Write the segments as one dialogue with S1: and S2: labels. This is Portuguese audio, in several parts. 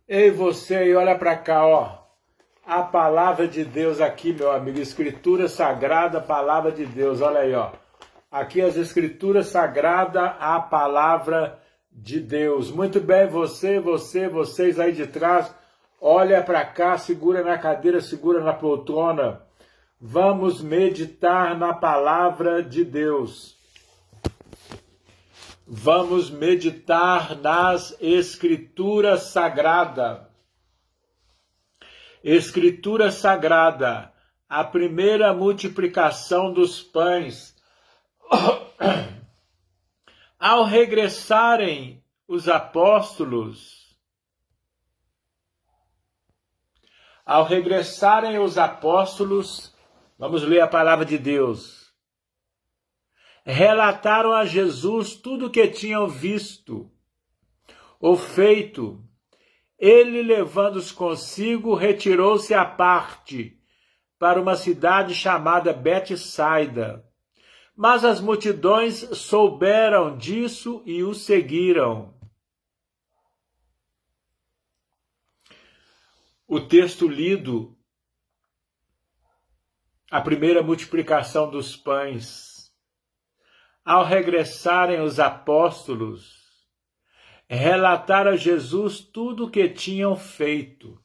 S1: Ei, você aí, olha para cá, ó. A palavra de Deus aqui, meu amigo. Escritura Sagrada, palavra de Deus. Olha aí, ó. Aqui as Escrituras Sagradas, a palavra de Deus. Muito bem, vocês aí de trás. Olha para cá, segura na cadeira, segura na poltrona. Vamos meditar na palavra de Deus. Vamos meditar nas Escrituras Sagradas. Escritura Sagrada, a primeira multiplicação dos pães. Ao regressarem os apóstolos, vamos ler a palavra de Deus. Relataram a Jesus tudo o que tinham visto ou feito. Ele, levando-os consigo, retirou-se à parte para uma cidade chamada Betsaida. Mas as multidões souberam disso e o seguiram. O texto lido, a primeira multiplicação dos pães. Ao regressarem os apóstolos, relataram a Jesus tudo o que tinham feito.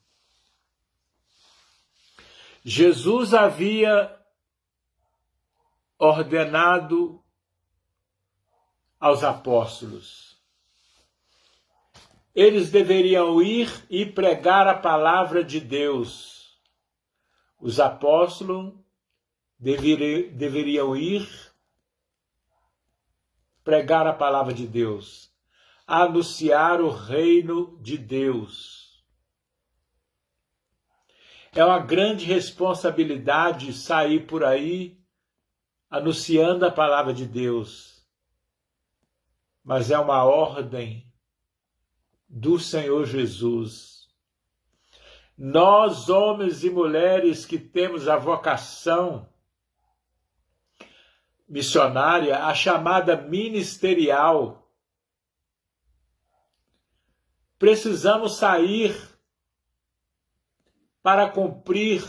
S1: Jesus havia ordenado aos apóstolos. Eles deveriam ir e pregar a palavra de Deus. Os apóstolos deveriam ir pregar a palavra de Deus, anunciar o reino de Deus. É uma grande responsabilidade sair por aí anunciando a palavra de Deus. Mas é uma ordem do Senhor Jesus. Nós, homens e mulheres que temos a vocação missionária, a chamada ministerial, precisamos sair para cumprir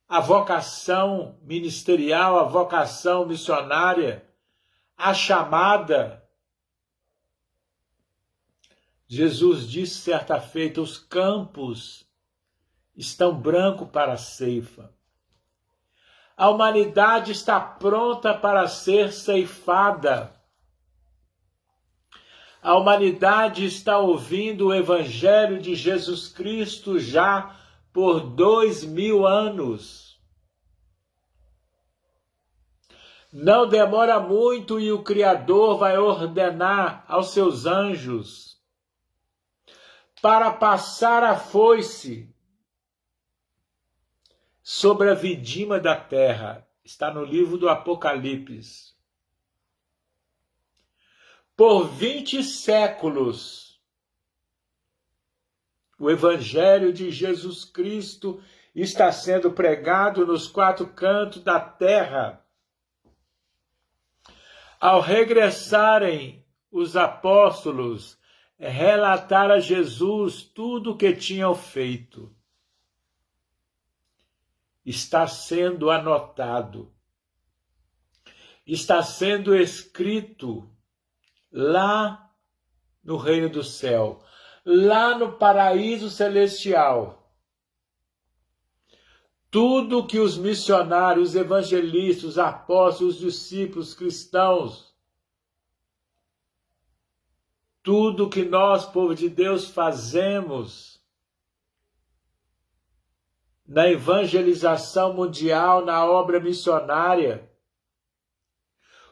S1: a vocação ministerial, a vocação missionária, a chamada. Jesus disse certa feita, os campos estão brancos para a ceifa. A humanidade está pronta para ser ceifada. A humanidade está ouvindo o Evangelho de Jesus Cristo já por 2000 anos. Não demora muito e o Criador vai ordenar aos seus anjos para passar a foice sobre a vindima da terra. Está no livro do Apocalipse. Por 20 séculos, o Evangelho de Jesus Cristo está sendo pregado nos 4 cantos da terra. Ao regressarem os apóstolos, relataram a Jesus tudo o que tinham feito. Está sendo anotado, está sendo escrito lá no reino do céu, lá no paraíso celestial. Tudo que os missionários, os evangelistas, os apóstolos, os discípulos, cristãos, tudo que nós, povo de Deus, fazemos na evangelização mundial, na obra missionária,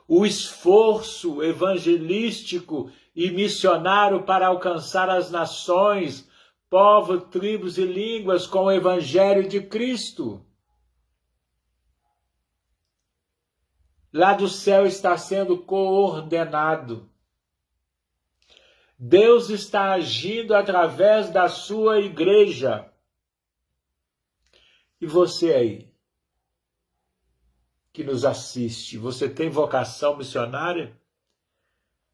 S1: o esforço evangelístico e missionário para alcançar as nações, povos, tribos e línguas com o Evangelho de Cristo. Lá do céu está sendo coordenado. Deus está agindo através da sua igreja. E você aí, que nos assiste, você tem vocação missionária?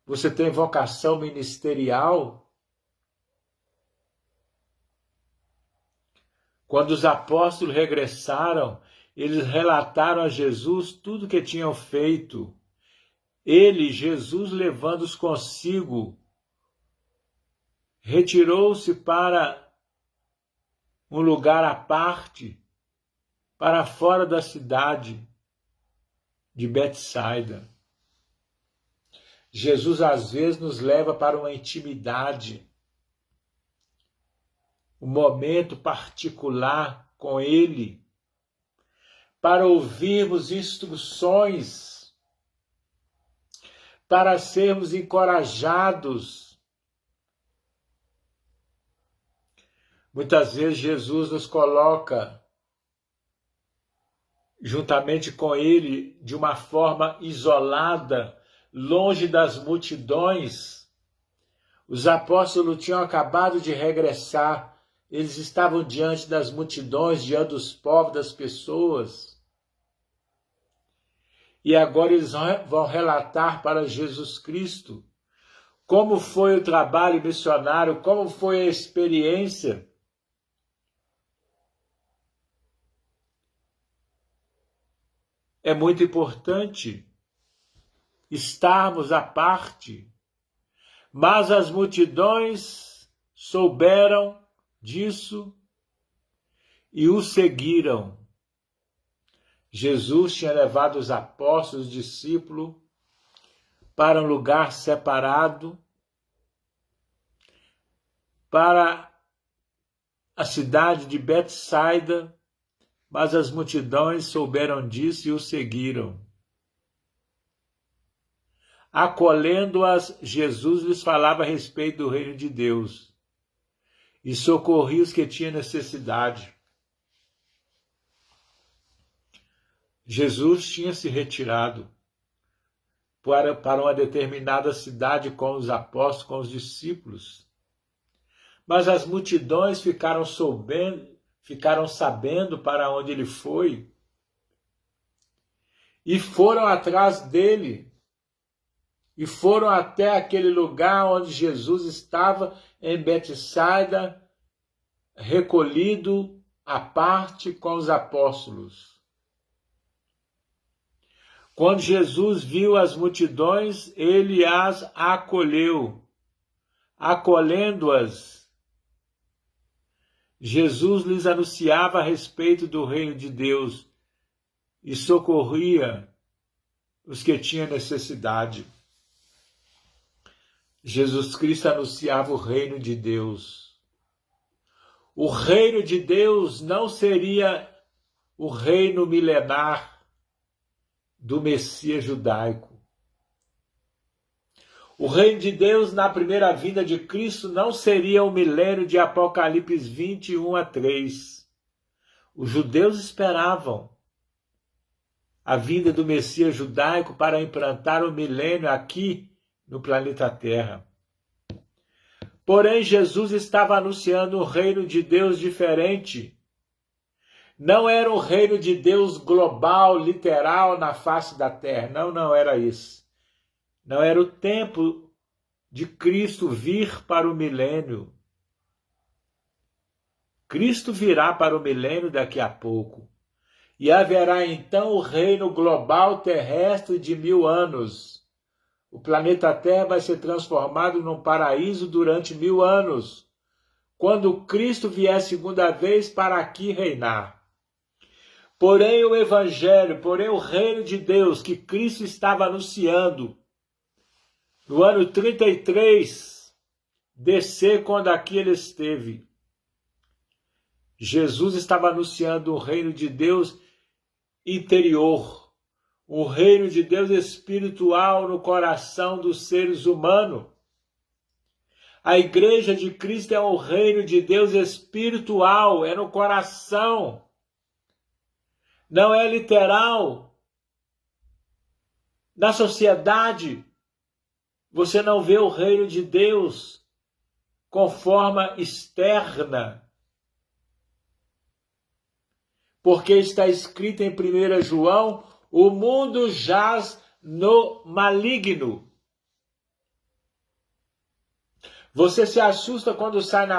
S1: Você tem vocação ministerial? Quando os apóstolos regressaram, eles relataram a Jesus tudo o que tinham feito. Ele, Jesus, levando-os consigo, retirou-se para um lugar à parte, para fora da cidade de Betsaida. Jesus, às vezes, nos leva para uma intimidade, um momento particular com Ele, para ouvirmos instruções, para sermos encorajados. Muitas vezes Jesus nos coloca juntamente com Ele de uma forma isolada, longe das multidões. Os apóstolos tinham acabado de regressar, eles estavam diante das multidões, diante dos povos, das pessoas. E agora eles vão relatar para Jesus Cristo como foi o trabalho missionário, como foi a experiência. É muito importante estarmos à parte, mas as multidões souberam disso e o seguiram. Jesus tinha levado os apóstolos, os discípulos, para um lugar separado, para a cidade de Betsaida, mas as multidões souberam disso e o seguiram. Acolhendo-as, Jesus lhes falava a respeito do reino de Deus e socorria os que tinham necessidade. Jesus tinha se retirado para uma determinada cidade com os apóstolos, com os discípulos. Mas as multidões ficaram sabendo para onde ele foi e foram atrás dele. E foram até aquele lugar onde Jesus estava, em Betsaida, recolhido à parte com os apóstolos. Quando Jesus viu as multidões, ele as acolheu. Acolhendo-as, Jesus lhes anunciava a respeito do reino de Deus e socorria os que tinham necessidade. Jesus Cristo anunciava o reino de Deus. O reino de Deus não seria o reino milenar do Messias judaico. O reino de Deus na primeira vinda de Cristo não seria o milênio de Apocalipse 21:3. Os judeus esperavam a vinda do Messias judaico para implantar o milênio aqui no planeta Terra. Porém, Jesus estava anunciando um reino de Deus diferente. Não era um reino de Deus global, literal, na face da terra. Não era isso. Não era o tempo de Cristo vir para o milênio. Cristo virá para o milênio daqui a pouco. E haverá então o reino global terrestre de 1000 anos. O planeta Terra vai ser transformado num paraíso durante 1000 anos, quando Cristo vier segunda vez para aqui reinar. Porém, o Evangelho, o reino de Deus que Cristo estava anunciando, no ano 33, descer quando aqui ele esteve. Jesus estava anunciando o reino de Deus interior, o reino de Deus espiritual no coração dos seres humanos. A igreja de Cristo é o reino de Deus espiritual, é no coração. Não é literal. Na sociedade, você não vê o reino de Deus com forma externa. Porque está escrito em 1 João, o mundo jaz no maligno. Você se assusta quando sai na